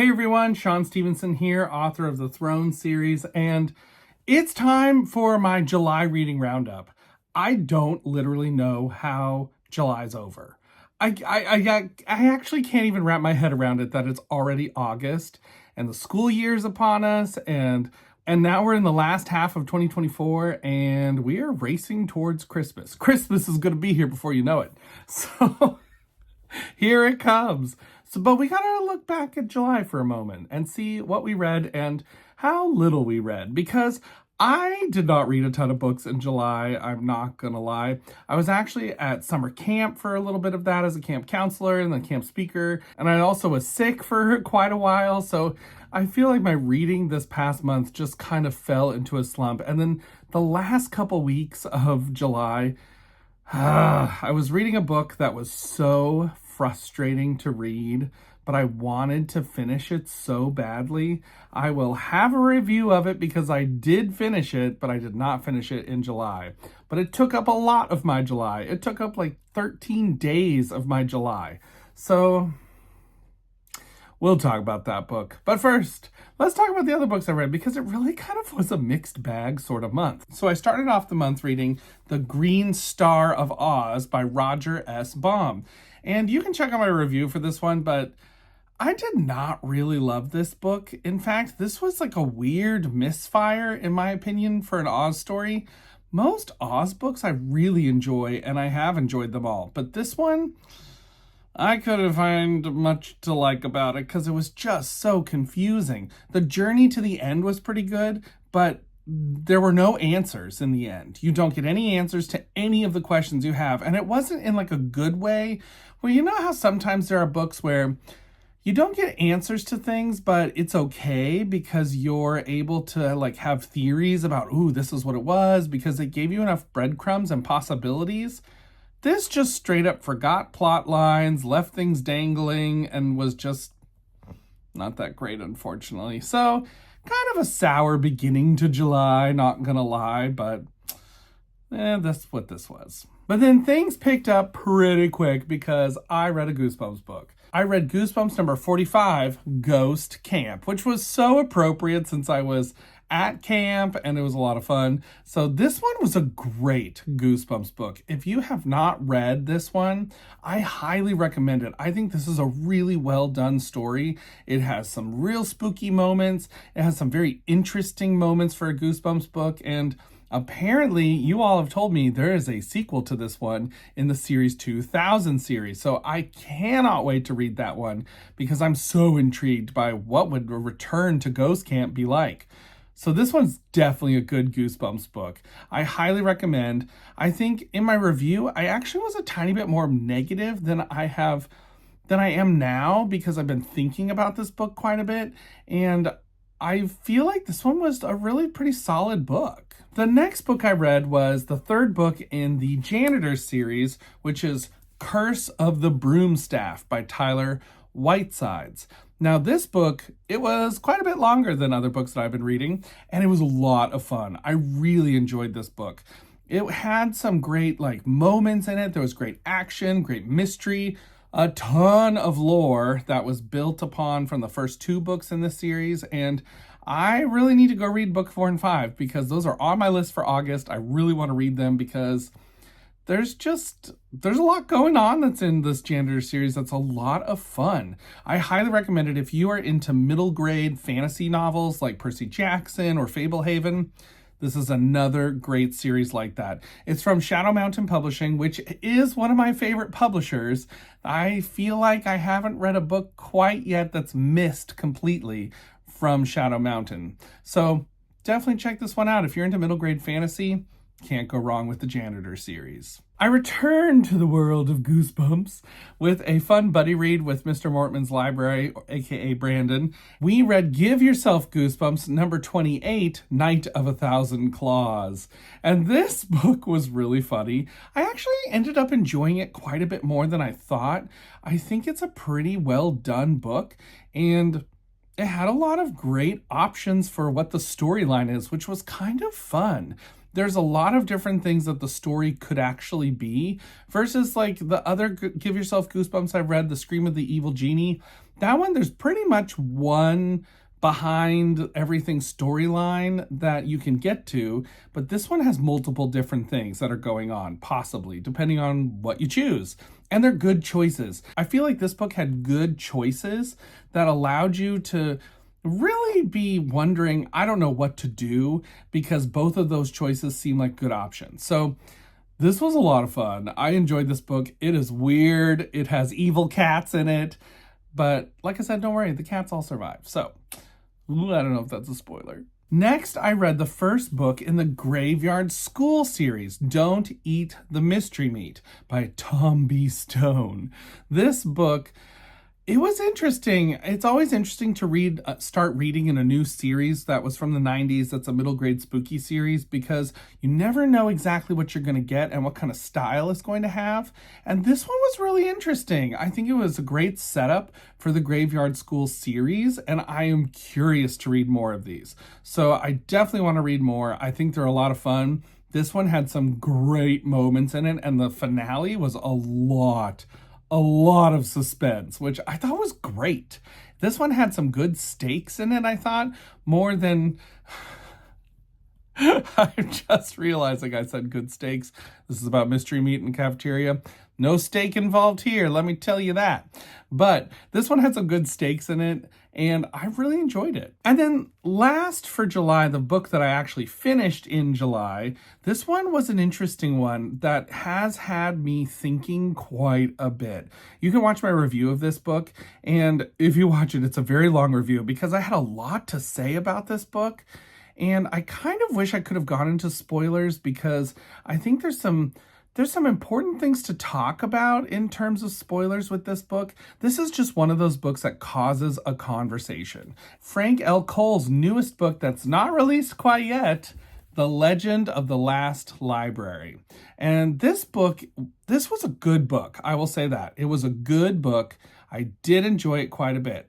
Hey everyone, Shaun Stevenson here, author of the Throne series, and it's time for my July reading roundup. I don't literally know how July's over. I actually can't even wrap my head around it that it's already August and the school year's upon us, and now we're in the last half of 2024 and we are racing towards Christmas. Christmas is going to be here before you know it. So here it comes. But we gotta look back at July for a moment and see what we read and how little we read, because I did not read a ton of books in July, I'm not gonna lie. I was actually at summer camp for a little bit of that as a camp counselor and then camp speaker, and I also was sick for quite a while, so I feel like my reading this past month just kind of fell into a slump. And then the last couple weeks of July, I was reading a book that was so frustrating to read, but I wanted to finish it so badly. I will have a review of it because I did finish it, but I did not finish it in July. But it took up a lot of my July. It took up like 13 days of my July. So we'll talk about that book. But first, let's talk about the other books I read, because it really kind of was a mixed bag sort of month. So I started off the month reading The Green Star of Oz by Roger S. Baum. And you can check out my review for this one, but I did not really love this book. In fact, this was like a weird misfire, in my opinion, for an Oz story. Most Oz books I really enjoy, and I have enjoyed them all. But this one, I couldn't find much to like about it because it was just so confusing. The journey to the end was pretty good, but there were no answers in the end. You don't get any answers to any of the questions you have. And it wasn't in like a good way. Well, you know how sometimes there are books where you don't get answers to things, but it's okay because you're able to like have theories about, ooh, this is what it was, because it gave you enough breadcrumbs and possibilities. This just straight up forgot plot lines, left things dangling, and was just not that great, unfortunately. So kind of a sour beginning to July, not gonna lie, but that's what this was. But then things picked up pretty quick because I read a Goosebumps book. I read Goosebumps number 45, Ghost Camp, which was so appropriate since I was at camp and it was a lot of fun. So this one was a great Goosebumps book. If you have not read this one, I highly recommend it. I think this is a really well done story. It has some real spooky moments. It has some very interesting moments for a Goosebumps book, and apparently, you all have told me there is a sequel to this one in the Series 2000 series. So I cannot wait to read that one because I'm so intrigued by what would a return to Ghost Camp be like. So this one's definitely a good Goosebumps book. I highly recommend. I think in my review, I actually was a tiny bit more negative than I am now because I've been thinking about this book quite a bit. And I feel like this one was a really pretty solid book. The next book I read was the third book in the Janitor series, which is Curse of the Broom Staff by Tyler Whitesides. Now this book, it was quite a bit longer than other books that I've been reading, and it was a lot of fun. I really enjoyed this book. It had some great moments in it. There was great action, great mystery, a ton of lore that was built upon from the first two books in this series, and I really need to go read book 4 and 5 because those are on my list for August. I really want to read them because there's a lot going on that's in this Janitor series that's a lot of fun. I highly recommend it if you are into middle grade fantasy novels like Percy Jackson or Fablehaven. This is another great series like that. It's from Shadow Mountain Publishing, which is one of my favorite publishers. I feel like I haven't read a book quite yet that's missed completely from Shadow Mountain. So definitely check this one out. If you're into middle grade fantasy, can't go wrong with the Janitor series. I returned to the world of Goosebumps with a fun buddy read with Mr. Mortman's Library, aka Brandon. We read Give Yourself Goosebumps number 28, Night of a Thousand Claws. And this book was really funny. I actually ended up enjoying it quite a bit more than I thought. I think it's a pretty well done book, and it had a lot of great options for what the storyline is, which was kind of fun. There's a lot of different things that the story could actually be versus the other Give Yourself Goosebumps I've read, The Scream of the Evil Genie. That one, there's pretty much one behind everything storyline that you can get to, but this one has multiple different things that are going on, possibly, depending on what you choose. And they're good choices. I feel like this book had good choices that allowed you to really be wondering, I don't know what to do, because both of those choices seem like good options. So this was a lot of fun. I enjoyed this book. It is weird. It has evil cats in it. But like I said, don't worry, the cats all survive. So, I don't know if that's a spoiler. Next, I read the first book in the Graveyard School series, Don't Eat the Mystery Meat by Tom B. Stone. This book, it was interesting. It's always interesting to start reading in a new series that was from the 90s. That's a middle grade spooky series, because you never know exactly what you're going to get and what kind of style it's going to have. And this one was really interesting. I think it was a great setup for the Graveyard School series, and I am curious to read more of these. So I definitely want to read more. I think they're a lot of fun. This one had some great moments in it, and the finale was a lot of suspense, which I thought was great. This one had some good stakes in it, I thought, more than... I'm just realizing I said good steaks. This is about mystery meat in cafeteria. No steak involved here, let me tell you that. But this one had some good stakes in it, and I really enjoyed it. And then last for July, the book that I actually finished in July, this one was an interesting one that has had me thinking quite a bit. You can watch my review of this book, and if you watch it, it's a very long review because I had a lot to say about this book. And I kind of wish I could have gone into spoilers, because I think there's some important things to talk about in terms of spoilers with this book. This is just one of those books that causes a conversation. Frank L. Cole's newest book that's not released quite yet, The Legend of the Last Library. And this book, this was a good book. I will say that. It was a good book. I did enjoy it quite a bit.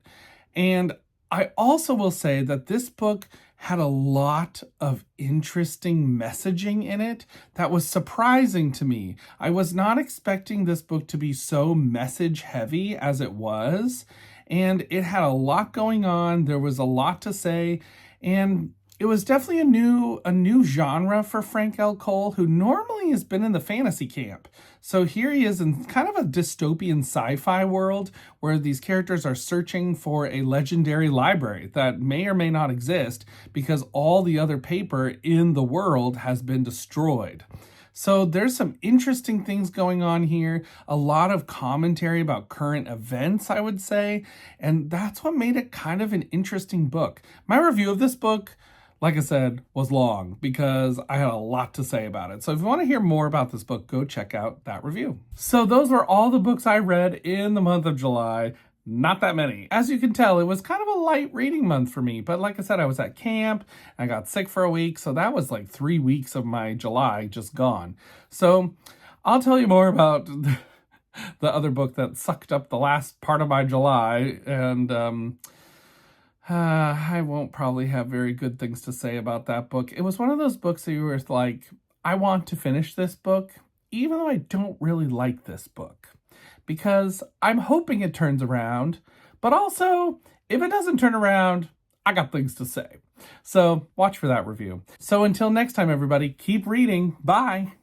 And I also will say that this book had a lot of interesting messaging in it that was surprising to me. I was not expecting this book to be so message heavy as it was, and it had a lot going on. There was a lot to say, and it was definitely a new genre for Frank L. Cole, who normally has been in the fantasy camp. So here he is in kind of a dystopian sci-fi world where these characters are searching for a legendary library that may or may not exist because all the other paper in the world has been destroyed. So there's some interesting things going on here, a lot of commentary about current events, I would say, and that's what made it kind of an interesting book. My review of this book, like I said, was long because I had a lot to say about it. So if you want to hear more about this book, go check out that review. So those were all the books I read in the month of July. Not that many. As you can tell, it was kind of a light reading month for me. But like I said, I was at camp. I got sick for a week. So that was like 3 weeks of my July just gone. So I'll tell you more about the other book that sucked up the last part of my July. And I won't probably have very good things to say about that book. It was one of those books that you were like, I want to finish this book, even though I don't really like this book, because I'm hoping it turns around, but also, if it doesn't turn around, I got things to say. So watch for that review. So until next time, everybody, keep reading. Bye.